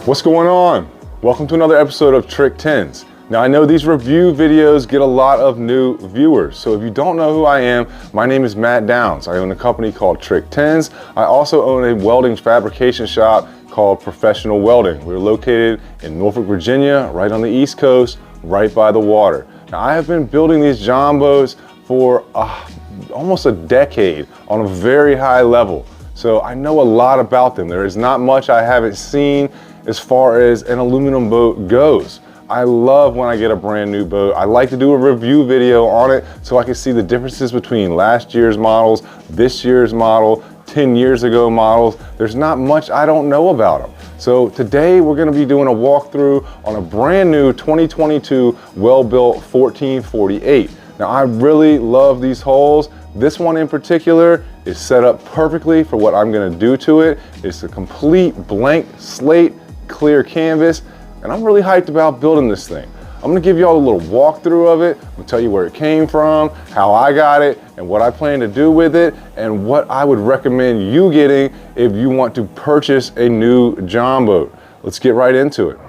What's going on? Welcome to another episode of Trick 10s. Now I know these review videos get a lot of new viewers, so if you don't know who I am, my name is Matt Downs. I own a company called Trick 10s. I also own a welding fabrication shop called Professional Welding. We're located in Norfolk, Virginia, right on the East Coast, right by the water. Now I have been building these Jonboats for almost a decade on a very high level. So I know a lot about them. There is not much I haven't seen as far as an aluminum boat goes. I love when I get a brand new boat. I like to do a review video on it so I can see the differences between last year's models, this year's model, 10 years ago models. There's not much I don't know about them. So today we're gonna be doing a walkthrough on a brand new 2022 well-built 1448. Now I really love these hulls. This one in particular is set up perfectly for what I'm gonna do to it. It's a complete blank slate, clear canvas, and I'm really hyped about building this thing. I'm gonna give you all a little walkthrough of it. I'm gonna tell you where it came from, how I got it, and what I plan to do with it, and what I would recommend you getting if you want to purchase a new Jonboat. Let's get right into it.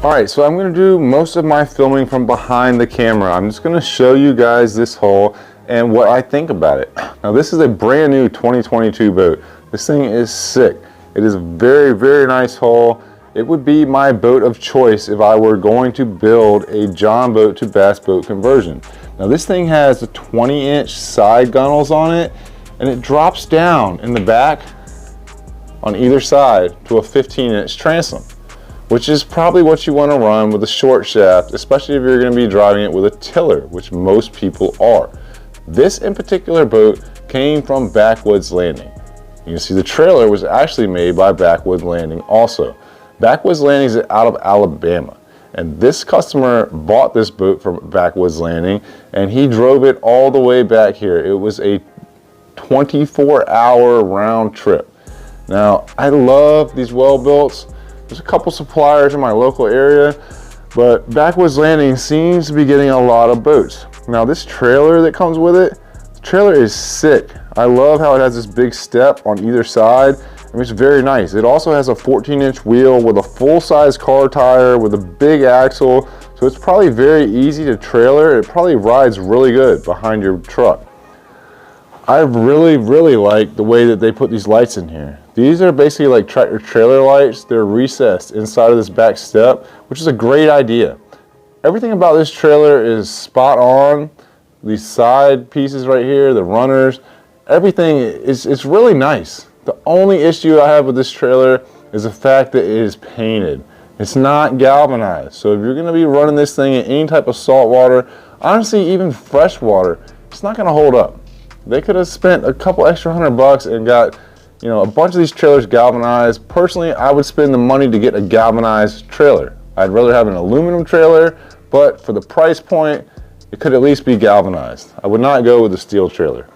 Alright, so I'm going to do most of my filming from behind the camera. I'm just going to show you guys this hull and what I think about it. Now this is a brand new 2022 boat. This thing is sick. It is a very, very nice hull. It would be my boat of choice if I were going to build a Jonboat to bass boat conversion. Now this thing has 20-inch side gunnels on it, and it drops down in the back on either side to a 15-inch transom, which is probably what you want to run with a short shaft, especially if you're going to be driving it with a tiller, which most people are. This in particular boat came from Backwoods Landing. You can see the trailer was actually made by Backwoods Landing also. Backwoods Landing is out of Alabama, and this customer bought this boat from Backwoods Landing, and he drove it all the way back here. It was a 24-hour round trip. Now, I love these well-builts. There's a couple suppliers in my local area, but Backwoods Landing seems to be getting a lot of boats. Now this trailer that comes with it, the trailer is sick. I love how it has this big step on either side. I mean, it's very nice. It also has a 14-inch wheel with a full-size car tire with a big axle, so it's probably very easy to trailer. It probably rides really good behind your truck. I really like the way that they put these lights in here. These are basically like tractor trailer lights. They're recessed inside of this back step, which is a great idea. Everything about this trailer is spot on. These side pieces right here, the runners, everything it's really nice. The only issue I have with this trailer is the fact that it is painted. It's not galvanized. So if you're gonna be running this thing in any type of salt water, honestly even fresh water, it's not gonna hold up. They could have spent a couple extra $100 and got, you know, a bunch of these trailers galvanized. Personally, I would spend the money to get a galvanized trailer. I'd rather have an aluminum trailer, but for the price point, it could at least be galvanized. I would not go with a steel trailer.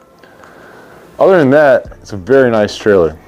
Other than that, it's a very nice trailer.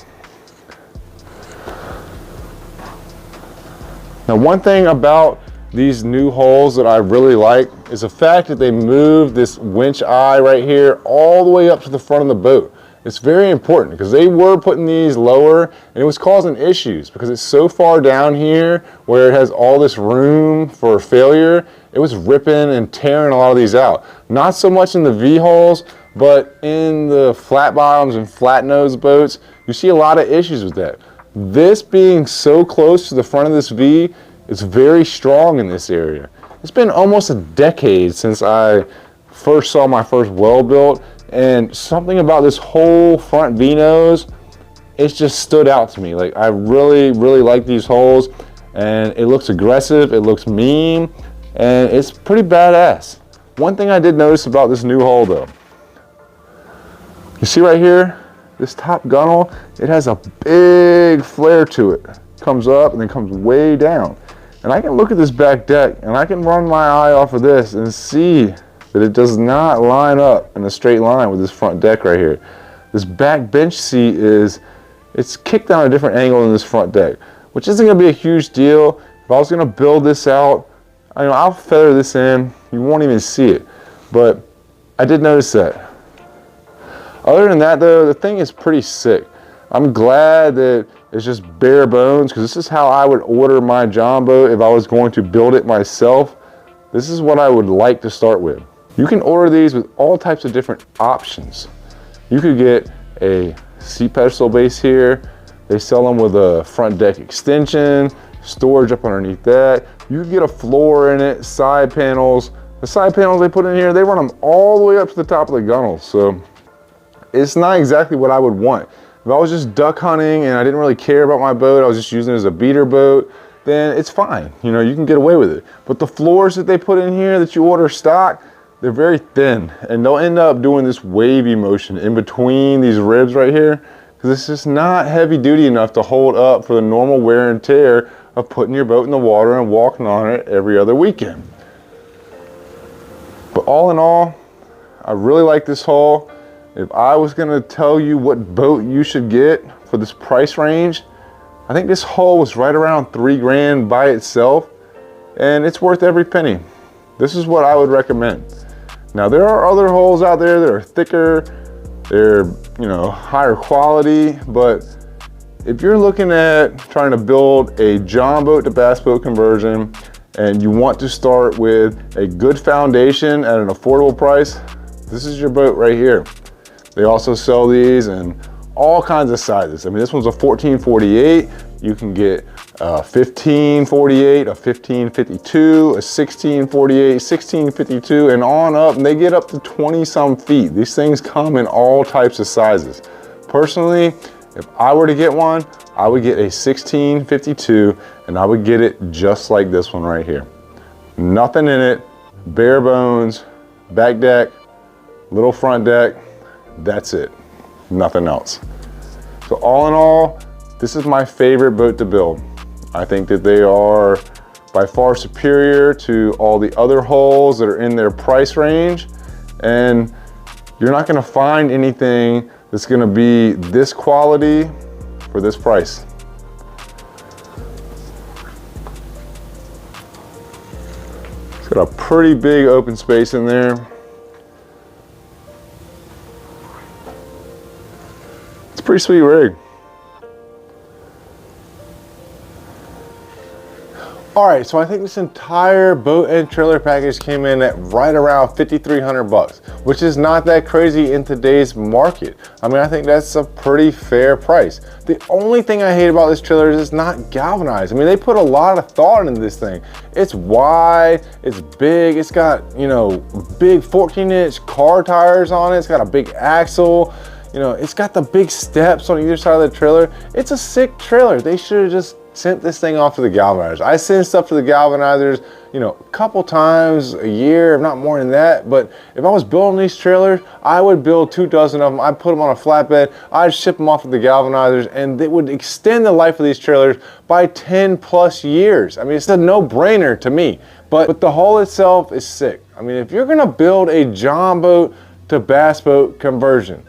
Now, one thing about these new hulls that I really like is the fact that they move this winch eye right here all the way up to the front of the boat. It's very important because they were putting these lower and it was causing issues because it's so far down here where it has all this room for failure. It was ripping and tearing a lot of these out. Not so much in the V-hulls, but in the flat bottoms and flat nose boats, you see a lot of issues with that. This being so close to the front of this V, it's very strong in this area. It's been almost a decade since I first saw my first well built, and something about this whole front V-nose, it's just stood out to me. Like, I really like these hulls, and it looks aggressive, it looks mean, and it's pretty badass. One thing I did notice about this new hull though, you see right here, this top gunnel, it has a big flare to it. Comes up and then comes way down. And I can look at this back deck and I can run my eye off of this and see that it does not line up in a straight line with this front deck right here. This back bench seat it's kicked down a different angle than this front deck, which isn't gonna be a huge deal. If I was gonna build this out, I'll feather this in, you won't even see it, but I did notice that. Other than that though, the thing is pretty sick. I'm glad that it's just bare bones, because this is how I would order my Jonboat if I was going to build it myself. This is what I would like to start with. You can order these with all types of different options. You could get a seat pedestal base here. They sell them with a front deck extension, storage up underneath that. You could get a floor in it, side panels. The side panels they put in here, they run them all the way up to the top of the gunnels. So it's not exactly what I would want. If I was just duck hunting and I didn't really care about my boat, I was just using it as a beater boat, then it's fine. You know, you can get away with it. But the floors that they put in here that you order stock, they're very thin, and they'll end up doing this wavy motion in between these ribs right here, because it's just not heavy duty enough to hold up for the normal wear and tear of putting your boat in the water and walking on it every other weekend. But all in all, I really like this hull. If I was gonna tell you what boat you should get for this price range, I think this hull was right around $3 grand by itself, and it's worth every penny. This is what I would recommend. Now there are other hulls out there that are thicker, they're, you know, higher quality, but if you're looking at trying to build a Jonboat to bass boat conversion and you want to start with a good foundation at an affordable price, this is your boat right here. They also sell these in all kinds of sizes. I mean, this one's a 1448. You can get a 1548, a 1552, a 1648, 1652, and on up, and they get up to 20 some feet. These things come in all types of sizes. Personally, if I were to get one, I would get a 1652, and I would get it just like this one right here. Nothing in it, bare bones, back deck, little front deck, that's it, nothing else. So all in all, this is my favorite boat to build. I think that they are by far superior to all the other hulls that are in their price range, and you're not gonna find anything that's gonna be this quality for this price. It's got a pretty big open space in there. It's a pretty sweet rig. All right, so I think this entire boat and trailer package came in at right around 5,300 bucks, which is not that crazy in today's market. I mean, I think that's a pretty fair price. The only thing I hate about this trailer is it's not galvanized. I mean, they put a lot of thought into this thing. It's wide, it's big, it's got, you know, big 14-inch car tires on it, it's got a big axle, you know, it's got the big steps on either side of the trailer. It's a sick trailer. They should have just sent this thing off to the galvanizers. I send stuff to the galvanizers, you know, a couple times a year, if not more than that. But if I was building these trailers, I would build 2 dozen of them. I'd put them on a flatbed. I'd ship them off to the galvanizers, and they would extend the life of these trailers by 10 plus years. I mean, it's a no-brainer to me. But the hull itself is sick. I mean, if you're gonna build a Jonboat to bass boat conversion,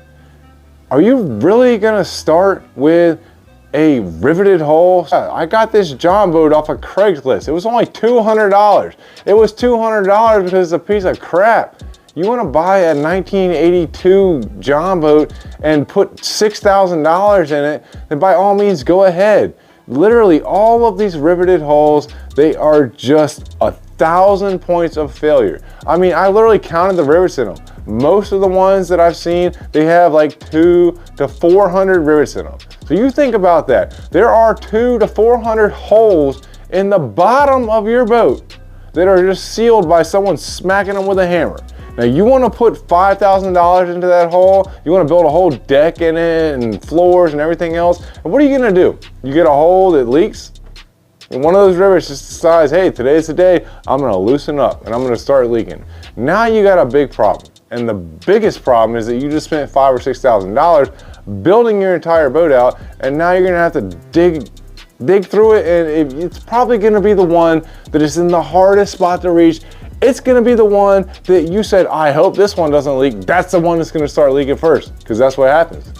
are you really gonna start with a riveted hull? I got this Jonboat off of Craigslist. It was only $200. It was $200 because it's a piece of crap. You want to buy a 1982 Jonboat and put $6,000 in it, then by all means go ahead. Literally all of these riveted hulls, they are just 1,000 points of failure. I mean, I literally counted the rivets in them. Most of the ones that I've seen, they have like 200 to 400 rivets in them. So you think about that. There are 200 to 400 holes in the bottom of your boat that are just sealed by someone smacking them with a hammer. Now you want to put $5,000 into that hole, you want to build a whole deck in it and floors and everything else, and what are you going to do? You get a hole that leaks, and one of those rivets just decides, hey, today's the day, I'm going to loosen up and I'm going to start leaking. Now you got a big problem. And the biggest problem is that you just spent $5,000 or $6,000 building your entire boat out, and now you're gonna have to dig through it, and it's probably gonna be the one that is in the hardest spot to reach it's gonna be the one that you said, I hope this one doesn't leak. That's the one that's gonna start leaking first, because that's what happens.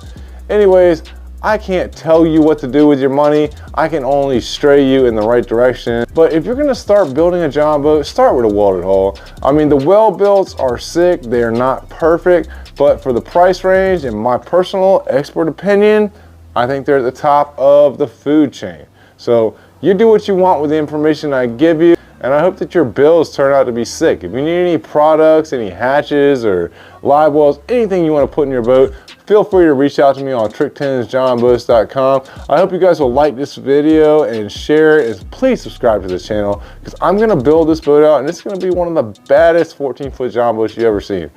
Anyways, I can't tell you what to do with your money. I can only stray you in the right direction. But if you're gonna start building a John boat, start with a welded hull. I mean, the weld builds are sick. They're not perfect, but for the price range, in my personal expert opinion, I think they're at the top of the food chain. So you do what you want with the information I give you, and I hope that your builds turn out to be sick. If you need any products, any hatches or live wells, anything you want to put in your boat, feel free to reach out to me on trick10sjonboats.com. I hope you guys will like this video and share it, and please subscribe to this channel, because I'm going to build this boat out and it's going to be one of the baddest 14-foot John boats you've ever seen.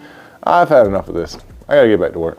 I've had enough of this. I got to get back to work.